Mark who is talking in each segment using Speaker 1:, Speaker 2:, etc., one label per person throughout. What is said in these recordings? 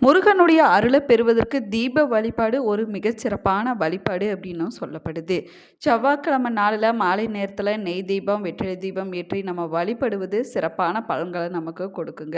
Speaker 1: முருகனுடைய அருளை பெறுவதற்கு தீப வழிபாடு ஒரு மிகச்சிறப்பான வழிபாடு அப்படின்னும் சொல்லப்படுது. செவ்வாய்க்கிழமை நாளில் மாலை நேரத்தில் நெய் தீபம் வெற்றிலை தீபம் ஏற்றி நம்ம வழிபடுவது சிறப்பான பலன்களை நமக்கு கொடுக்குங்க.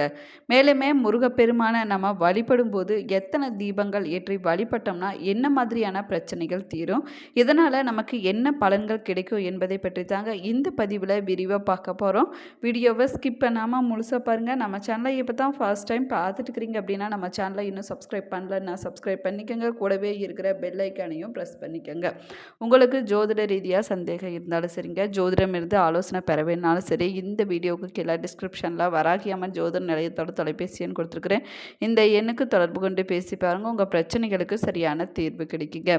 Speaker 1: மேலுமே முருகப்பெருமானை நம்ம வழிபடும் போது எத்தனை தீபங்கள் ஏற்றி வழிபட்டோம்னா என்ன மாதிரியான பிரச்சனைகள் தீரும், இதனால் நமக்கு என்ன பலன்கள் கிடைக்கும் என்பதை பற்றி தாங்க இந்த பதிவில் விரிவாக பார்க்க போகிறோம். வீடியோவை ஸ்கிப் பண்ணாமல் முழுசாக பாருங்கள். நம்ம சேனலை இப்போ தான் ஃபர்ஸ்ட் டைம் பார்த்துட்டு இருக்கிறீங்க அப்படின்னா நம்ம சேனலை இன்னும் சப்ஸ்கிரைப் பண்ணலன்னா சப்ஸ்கிரைப் பண்ணிக்கோங்க. கூடவே இருக்கிற பெல் ஐக்கானையும் ப்ரெஸ் பண்ணிக்கோங்க. உங்களுக்கு ஜோதிட ரீதியாக சந்தேகம் இருந்தாலும் சரிங்க, ஜோதிடம் இருந்து ஆலோசனை பெற வேணாலும் சரி, இந்த வீடியோவுக்கு கீழே டிஸ்கிரிப்ஷனில் வராகி அம்மன் ஜோதிட நிலையத்தோட தொலைபேசி எண் கொடுத்துருக்குறேன். இந்த எண்ணுக்கு தொடர்பு கொண்டு பேசி பாருங்கள், உங்கள் பிரச்சனைகளுக்கு சரியான தீர்வு கிடைக்குங்க.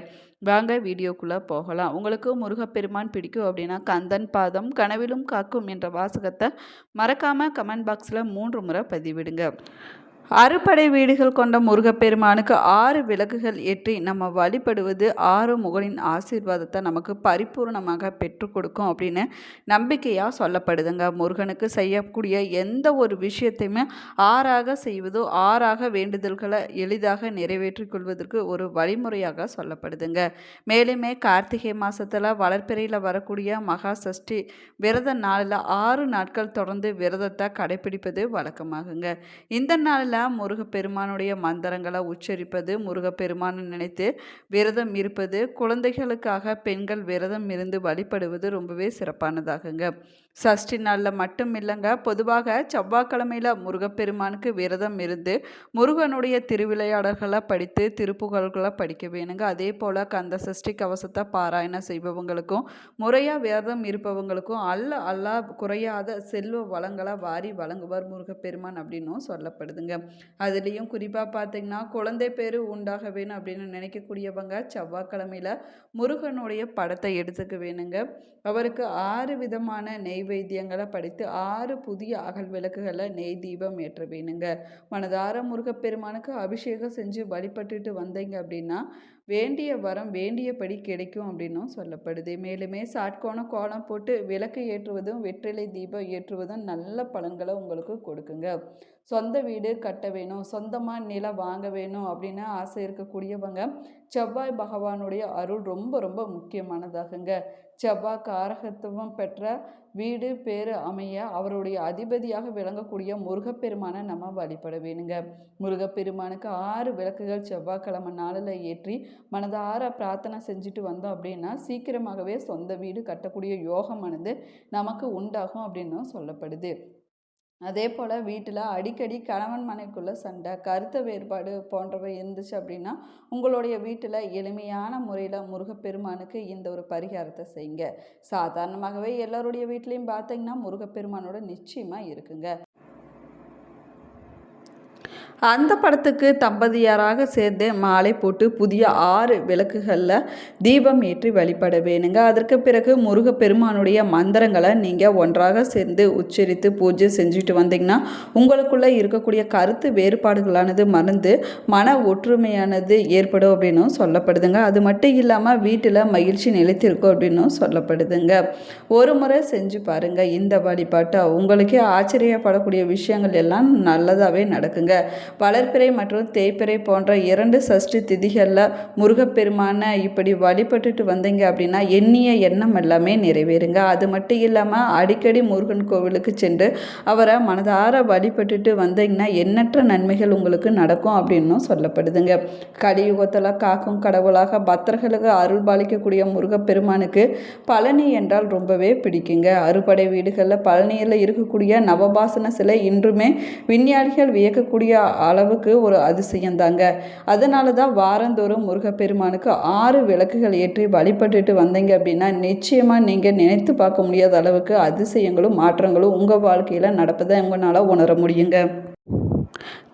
Speaker 1: வாங்க வீடியோக்குள்ளே போகலாம். உங்களுக்கு முருகப்பெருமான் பிடிக்கும் அப்படின்னா கந்தன் பாதம் கனவிலும் காக்கும் என்ற வாசகத்தை மறக்காமல் கமெண்ட் பாக்ஸில் 3 முறை பதிவிடுங்க. அறுபடை வீடுகள் கொண்ட முருகப்பெருமானுக்கு 6 விளக்குகள் ஏற்றி நம்ம வழிபடுவது 6 முகனின் ஆசீர்வாதத்தை நமக்கு பரிபூர்ணமாக பெற்றுக் கொடுக்கும் அப்படின்னு நம்பிக்கையாக சொல்லப்படுதுங்க. முருகனுக்கு செய்யக்கூடிய எந்த ஒரு விஷயத்தையுமே 6ஆக செய்வதோ 6ஆக வேண்டுதல்களை எளிதாக நிறைவேற்றிக் கொள்வதற்கு ஒரு வழிமுறையாக சொல்லப்படுதுங்க. மேலுமே கார்த்திகை மாதத்தில் வளர்ப்பிறையில் வரக்கூடிய மகா சஷ்டி விரத நாளில் 6 நாட்கள் தொடர்ந்து விரதத்தை கடைபிடிப்பது வழக்கமாகுங்க. இந்த நாளில் முருகப்பெருமானுடைய மந்திரங்களை உச்சரிப்பது, முருகப்பெருமானை நினைத்து விரதம் இருப்பது, குழந்தைகளுக்காக பெண்கள் விரதம் இருந்து வழிபடுவது ரொம்பவே சிறப்பானதாகுங்க. சஷ்டி நாளில் மட்டும் இல்லைங்க, பொதுவாக செவ்வாய்க்கிழமையில் முருகப்பெருமானுக்கு விரதம் இருந்து முருகனுடைய திருவிளையாடல்களை படித்து திருப்புகழ்களை படிக்க வேணுங்க. அதே போல் கந்த சஷ்டி கவசத்தை பாராயணம் செய்பவங்களுக்கும் முறையாக விரதம் இருப்பவங்களுக்கும் அல்லா குறையாத செல்வ வளங்களை வாரி வழங்குவார் முருகப்பெருமான் அப்படின்னும் சொல்லப்படுதுங்க. அதுலேயும் குறிப்பாக பார்த்திங்கன்னா குழந்தை பேர் உண்டாக வேணும் அப்படின்னு நினைக்கக்கூடியவங்க செவ்வாய்க்கிழமையில் முருகனுடைய படத்தை எடுத்துக்க வேணுங்க. அவருக்கு 6 விதமான நெய்வேத்தியங்களை படித்து 6 புதிய அகல் விளக்குகளை நெய் தீபம் ஏற்ற வேணுங்க. மனதார முருகப்பெருமானுக்கு அபிஷேகம் செஞ்சு வழிபட்டுட்டு வந்தீங்க அப்படின்னா வேண்டிய வரம் வேண்டியபடி கிடைக்கும் அப்படின்னும் சொல்லப்படுது. மேலுமே சாட்கோணம் கோலம் போட்டு விளக்கு ஏற்றுவதும் வெற்றிலை தீபம் ஏற்றுவதும் நல்ல பலன்களை உங்களுக்கு கொடுக்குங்க. சொந்த வீடு கட்ட வேணும், சொந்தமாக நிலம் வாங்க வேணும் அப்படின்னு ஆசை இருக்கக்கூடியவங்க செவ்வாய் பகவானுடைய அருள் ரொம்ப ரொம்ப முக்கியமானதாகுங்க. செவ்வாய் காரகத்துவம் பெற்ற வீடு பேரு அமைய அவருடைய அதிபதியாக விளங்கக்கூடிய முருகப்பெருமானை நம்ம வழிபட வேணுங்க. முருகப்பெருமானுக்கு 6 விளக்குகள் செவ்வாய்க்கிழமை நாளில் ஏற்றி மனதார பிரார்த்தனை செஞ்சுட்டு வந்தோம் அப்படின்னா சீக்கிரமாகவே சொந்த வீடு கட்டக்கூடிய யோகமானது நமக்கு உண்டாகும் அப்படின்னும் சொல்லப்படுது. அதே போல் வீட்டில் அடிக்கடி கணவன் மனைவிக்குள்ளே சண்டை, கருத்து வேறுபாடு போன்றவை இருந்துச்சு அப்படின்னா உங்களுடைய வீட்டில் எளிமையான முறையில் முருகப்பெருமானுக்கு இந்த ஒரு பரிகாரத்தை செய்யுங்க. சாதாரணமாகவே எல்லாருடைய வீட்லேயும் பார்த்தீங்கன்னா முருகப்பெருமானோட நிச்சயமாக இருக்குங்க. அந்த படத்துக்கு தம்பதியராக சேர்ந்து மாலை போட்டு புதிய 6 விளக்குகளில் தீபம் ஏற்றி வழிபட வேணுங்க. அதற்கு பிறகு முருகப்பெருமானுடைய மந்திரங்களை நீங்கள் ஒன்றாக சேர்ந்து உச்சரித்து பூஜை செஞ்சுட்டு வந்தீங்கன்னா உங்களுக்குள்ளே இருக்கக்கூடிய கருத்து வேறுபாடுகளானது மறந்து மன ஒற்றுமையானது ஏற்படும் அப்படின்னும் சொல்லப்படுதுங்க. அது மட்டும் இல்லாமல் வீட்டில் மகிழ்ச்சி நிலைத்திருக்கும் அப்படின்னும் சொல்லப்படுதுங்க. ஒரு முறை செஞ்சு பாருங்கள் இந்த வழிபாட்டை, உங்களுக்கே ஆச்சரியப்படக்கூடிய விஷயங்கள் எல்லாம் நல்லதாகவே நடக்குங்க. வளர்ப்பிறை மற்றும் தேய்பிறை போன்ற 2 சஷ்டி திதிகளில் முருகப்பெருமானை இப்படி வழிபட்டுட்டு வந்தீங்க அப்படின்னா எண்ணிய எண்ணம் எல்லாமே நிறைவேறுங்க. அது மட்டும் இல்லாமல் அடிக்கடி முருகன் கோவிலுக்கு சென்று அவரை மனதார வழிபட்டுட்டு வந்தீங்கன்னா எண்ணற்ற நன்மைகள் உங்களுக்கு நடக்கும் அப்படின்னும் சொல்லப்படுதுங்க. கலியுகத்தில் காக்கும் கடவுளாக பக்தர்களுக்கு அருள் பாலிக்கக்கூடிய முருகப்பெருமானுக்கு பழனி என்றால் ரொம்பவே பிடிக்குங்க. அறுபடை வீடுகளில் பழனியில் இருக்கக்கூடிய நவபாசன சிலை இன்றுமே விஞ்ஞானிகள் வியக்கக்கூடிய அளவுக்கு ஒரு அதிசயம்தாங்க. அதனால தான் வாரந்தோறும் முருகப்பெருமானுக்கு 6 விளக்குகள் ஏற்றி வழிபட்டுட்டு வந்தீங்க அப்படின்னா நிச்சயமாக நீங்கள் நினைத்து பார்க்க முடியாத அளவுக்கு அதிசயங்களும் மாற்றங்களும் உங்கள் வாழ்க்கையில் நடப்பதை உங்களால் உணர முடியுங்க.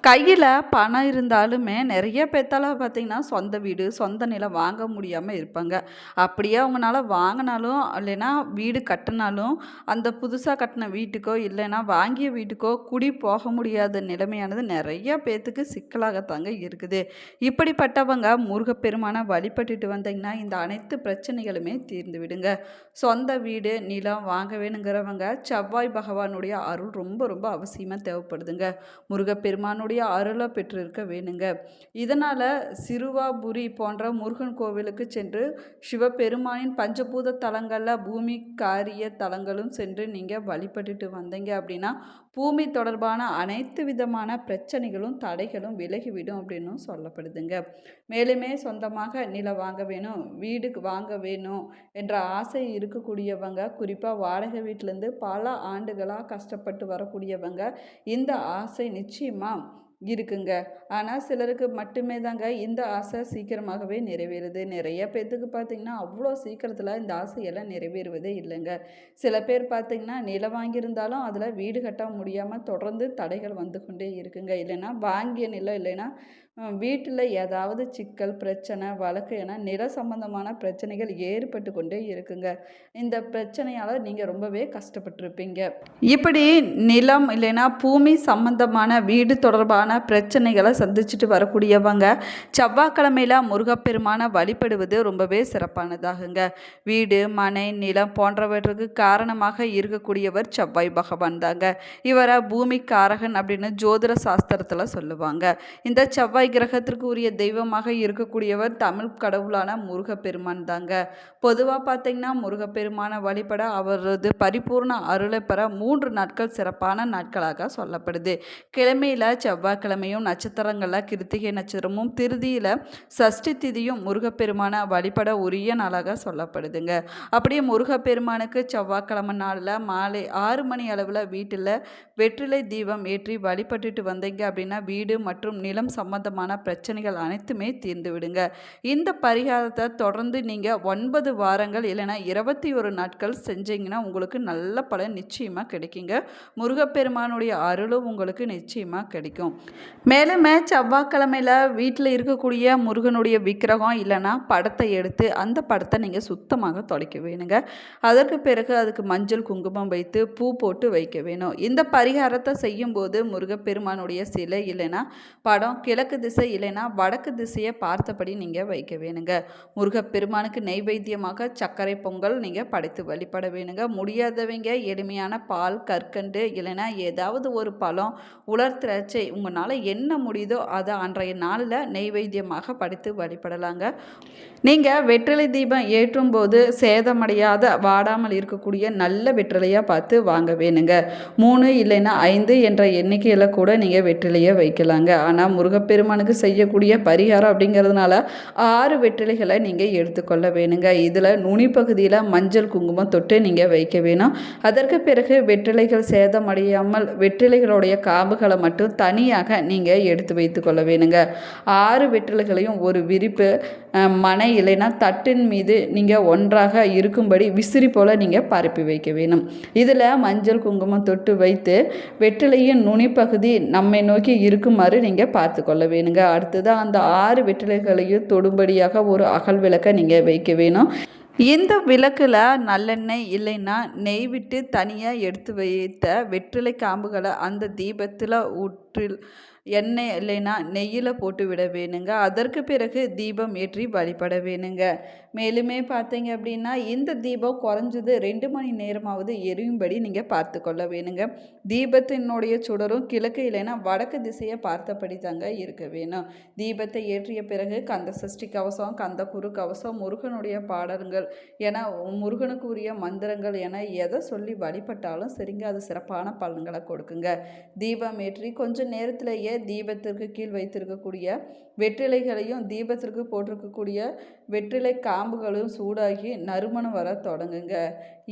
Speaker 1: கையில் பணம் இருந்தாலுமே நிறைய பேர்த்தால் பார்த்திங்கன்னா சொந்த வீடு சொந்த நிலம் வாங்க முடியாமல் இருப்பாங்க. அப்படியே அவங்களால வாங்கினாலும் இல்லைன்னா வீடு கட்டினாலும் அந்த புதுசாக கட்டின வீட்டுக்கோ இல்லைன்னா வாங்கிய வீட்டுக்கோ குடி போக முடியாத நிலைமையானது நிறைய பேர்த்துக்கு சிக்கலாகத்தாங்க இருக்குது. இப்படிப்பட்டவங்க முருகப்பெருமானை வழிபட்டுட்டு வந்தீங்கன்னா இந்த அனைத்து பிரச்சனைகளுமே தீர்ந்து விடுங்க. சொந்த வீடு நிலம் வாங்க வேணுங்கிறவங்க செவ்வாய் பகவானுடைய அருள் ரொம்ப ரொம்ப அவசியமாக தேவைப்படுதுங்க. முருகப்பெருமான் முருகப்பெருமானுடைய அருளை பெற்றிருக்க வேணுங்க. இதனால் சிறுவாபுரி போன்ற முருகன் கோவிலுக்கு சென்று சிவபெருமானின் பஞ்சபூத தலங்களில் பூமி காரிய தலங்களும் சென்று நீங்கள் வழிபட்டுட்டு வந்தீங்க அப்படின்னா பூமி தொடர்பான அனைத்து விதமான பிரச்சனைகளும் தடைகளும் விலகிவிடும் அப்படின்னும் சொல்லப்படுதுங்க. மேலுமே சொந்தமாக நிலம் வாங்க வேணும், வீடுக்கு வாங்க வேணும் என்ற ஆசை இருக்கக்கூடியவங்க, குறிப்பாக வாடகை வீட்டிலேருந்து பல ஆண்டுகளாக கஷ்டப்பட்டு வரக்கூடியவங்க, இந்த ஆசை நிச்சயமாக இருக்குங்க. ஆனால் சிலருக்கு மட்டுமே தாங்க இந்த ஆசை சீக்கிரமாகவே நிறைவேறுது. நிறைய பேர்த்துக்கு பார்த்திங்கன்னா அவ்வளோ சீக்கிரத்தில் இந்த ஆசையெல்லாம் நிறைவேறுவதே இல்லைங்க. சில பேர் பார்த்திங்கன்னா நிலம் வாங்கியிருந்தாலும் அதில் வீடு கட்ட முடியாமல் தொடர்ந்து தடைகள் வந்து கொண்டே இருக்குங்க. இல்லைன்னா வாங்கிய நிலம் இல்லைன்னா வீட்டில் ஏதாவது சிக்கல் பிரச்சனை வழக்கு என நில சம்பந்தமான பிரச்சனைகள் ஏற்பட்டு கொண்டே இருக்குங்க. இந்த பிரச்சனையால் நீங்கள் ரொம்பவே கஷ்டப்பட்டுருப்பீங்க. இப்படி நிலம் இல்லைன்னா பூமி சம்பந்தமான வீடு தொடர்பான பிரச்சனைகளை சந்திச்சுட்டு வரக்கூடியவங்க செவ்வாய்க்கிழமையில் முருகப்பெருமானை வழிபடுவது ரொம்பவே சிறப்பானதாகுங்க. வீடு மனை நிலம் போன்றவற்றுக்கு காரணமாக இருக்கக்கூடியவர் செவ்வாய் பகவான் தாங்க. இவரை பூமி காரகன் அப்படின்னு ஜோதிட சாஸ்திரத்தில் சொல்லுவாங்க. இந்த செவ்வாய் கிரகத்திற்கு உரிய தெய்வமாக இருக்கக்கூடியவர் தமிழ் கடவுளான முருகப்பெருமான் தாங்க. பொதுவாக பார்த்தீங்கன்னா முருகப்பெருமானை வழிபட அவரது பரிபூர்ண அருளை பெற 3 நாட்கள் சிறப்பான நாட்களாக சொல்லப்படுது. கிழமையில் செவ்வாய்க்கிழமையும் நட்சத்திரங்களில் கிருத்திகை நட்சத்திரமும் திருதியில் சஷ்டி திதியும் முருகப்பெருமானை வழிபட உரிய நாளாக சொல்லப்படுதுங்க. அப்படியே முருகப்பெருமானுக்கு செவ்வாய்க்கிழமை நாளில் மாலை 6 மணி அளவில் வீட்டில் வெற்றிலை தீபம் ஏற்றி வழிபட்டுட்டு வந்தீங்க அப்படின்னா வீடு மற்றும் நிலம் சம்பந்தமான பிரச்சனைகள் அனைத்துமே தீர்ந்து விடுங்க. இந்த பரிகாரத்தை தொடர்ந்து நீங்கள் 9 வாரங்கள் இல்லைன்னா 21 நாட்கள் செஞ்சீங்கன்னா உங்களுக்கு நல்ல பலன் நிச்சயமாக கிடைக்குங்க. முருகப்பெருமானுடைய அருளும் உங்களுக்கு நிச்சயமாக கிடைக்கும். மேலுமே செவ்வாய்க்கிழமையில் வீட்டில் இருக்கக்கூடிய முருகனுடைய விக்கிரகம் இல்லைன்னா படத்தை எடுத்து அந்த படத்தை நீங்கள் சுத்தமாக துடைக்க வேணுங்க. அதற்கு பிறகு அதுக்கு மஞ்சள் குங்குமம் வைத்து பூ போட்டு வைக்க வேணும். இந்த பரிகாரத்தை செய்யும்போது முருகப்பெருமானுடைய சிலை இல்லைன்னா படம் கிழக்கு திசை இல்லைன்னா வடக்கு திசையை பார்த்தபடி நீங்கள் வைக்க வேணுங்க. முருகப்பெருமானுக்கு நெய்வேத்தியமாக சர்க்கரை பொங்கல் நீங்கள் படைத்து வழிபட வேணுங்க. முடியாதவங்க எளிமையான பால் கற்கண்டு இல்லைன்னா ஏதாவது ஒரு பழம் உலர் திராட்சை உங்களால் என்ன முடியுதோ அதை அன்றைய நாளில் நெய்வேத்தியமாக படைத்து வழிபடலாங்க. நீங்கள் வெற்றிலை தீபம் ஏற்றும் போது சேதமடையாத வாடாமல் இருக்கக்கூடிய நல்ல வெற்றிலையாக பார்த்து வாங்க வேணுங்க. 3 இல்லைன்னா 5 என்ற எண்ணிக்கையில் கூட நீங்கள் வெற்றிலையை வைக்கலாங்க. ஆனால் முருகப்பெருமானுக்கு செய்யக்கூடிய பரிகாரம் அப்படிங்கிறதுனால 6 வெற்றிலைகளை நீங்கள் எடுத்துக்கொள்ள வேணுங்க. இதில் நுனி பகுதியில் மஞ்சள் குங்குமம் தொட்டு நீங்கள் வைக்க வேணும். அதற்கு பிறகு வெற்றிலைகள் சேதமடையாமல் வெற்றிலைகளுடைய காம்புகளை மட்டும் தனியாக நீங்கள் எடுத்து வைத்து கொள்ள வேணுங்க. 6 வெற்றிலைகளையும் ஒரு விரிப்பு மனை இல்லைன்னா தட்டின் மீது நீங்கள் ஒன்றாக இருக்கும்படி விசிறி போல் நீங்கள் பரப்பி வைக்க வேணும். இதில் மஞ்சள் குங்குமம் தொட்டு வைத்து வெற்றிலையின் நுனிப்பகுதி நம்மை நோக்கி இருக்குமாறு நீங்கள் பார்த்து கொள்ள வேணுங்க. அடுத்தது அந்த 6 வெற்றிலைகளையும் தொடும்படியாக ஒரு அகல் விளக்கை நீங்கள் வைக்க வேணும். இந்த விளக்கில் நல்லெண்ணெய் இல்லைன்னா நெய் விட்டு தனியாக எடுத்து வைத்த வெற்றிலை காம்புகளை அந்த தீபத்தில் ஊற்றில் எண்ணெய் இல்லைன்னா நெய்யில் போட்டு விட வேணுங்க. அதற்கு பிறகு தீபம் ஏற்றி வழிபட வேணுங்க. மேலுமே பார்த்தீங்க அப்படின்னா இந்த தீபம் குறைஞ்சது 2 மணி நேரமாவது எரியும்படி நீங்கள் பார்த்து கொள்ள வேணுங்க. தீபத்தினுடைய சுடரும் கிழக்கு இல்லைன்னா வடக்கு திசையை பார்த்தபடி தாங்க இருக்க வேணும். தீபத்தை ஏற்றிய பிறகு கந்த சஷ்டி கவசம் கந்த குரு கவசம் முருகனுடைய பாடல்கள் என முருகனுக்கு உரிய மந்திரங்கள் என எதை சொல்லி வழிபட்டாலும் சரிங்க, அது சிறப்பான பலன்களை கொடுக்குங்க. தீபம் ஏற்றி கொஞ்சம் நேரத்திலேயே தீபத்திற்கு கீழ் வைத்திருக்கக்கூடிய வெற்றிலைகளையும் தீபத்திற்கு போட்டிருக்கக்கூடிய வெற்றிலை காம்புகளும் சூடாகி நறுமணம் வர தொடங்குங்க.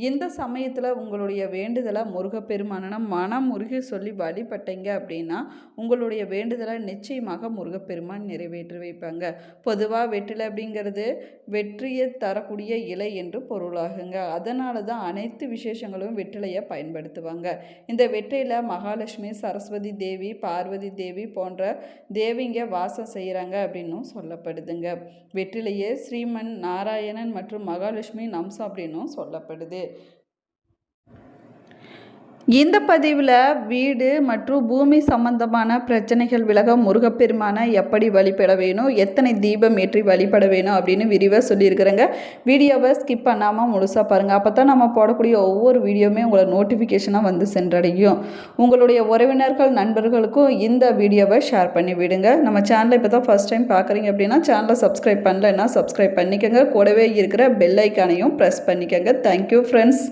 Speaker 1: இந்த சமயத்தில் உங்களுடைய வேண்டுதலை முருகப்பெருமானை மனம் முருகி சொல்லி வழிபட்டீங்க அப்படின்னா உங்களுடைய வேண்டுதலை நிச்சயமாக முருகப்பெருமான் நிறைவேற்றி வைப்பாங்க. பொதுவாக வெற்றிலை அப்படிங்கிறது வெற்றியை தரக்கூடிய இலை என்று பொருளாகுங்க. அதனால தான் அனைத்து விசேஷங்களும் வெற்றிலையை பயன்படுத்துவாங்க. இந்த வெற்றிலையில் மகாலட்சுமி சரஸ்வதி தேவி பார்வதி தேவி போன்ற தேவிங்க வாசம் செய்கிறாங்க அப்படின்னும் சொல்லப்படுதுங்க. வெற்றிலையே ஸ்ரீமன் நாராயணன் மற்றும் மகாலட்சுமி அம்சம் அப்படின்னும் சொல்லப்படுது. இந்த பதிவில் வீடு மற்றும் பூமி சம்பந்தமான பிரச்சனைகள் விலக முருகப்பெருமானை எப்படி வழிபட வேணும், எத்தனை தீபம் ஏற்றி வழிபட வேணும் அப்படின்னு விரிவாக சொல்லியிருக்கிறேங்க. வீடியோவை ஸ்கிப் பண்ணாமல் முழுசாக பாருங்கள். அப்போ தான் நம்ம போடக்கூடிய ஒவ்வொரு வீடியோவுமே உங்களை நோட்டிஃபிகேஷனாக வந்து சென்றடையும். உங்களுடைய உறவினர்கள் நண்பர்களுக்கும் இந்த வீடியோவை ஷேர் பண்ணி விடுங்க. நம்ம சேனலை இப்போ தான் ஃபஸ்ட் டைம் பார்க்குறீங்க அப்படின்னா சேனலை சப்ஸ்கிரைப் பண்ணலைன்னா சப்ஸ்கிரைப் பண்ணிக்கோங்க. கூடவே இருக்கிற பெல் ஐக்கானையும் ப்ரெஸ் பண்ணிக்கோங்க. Thank you friends.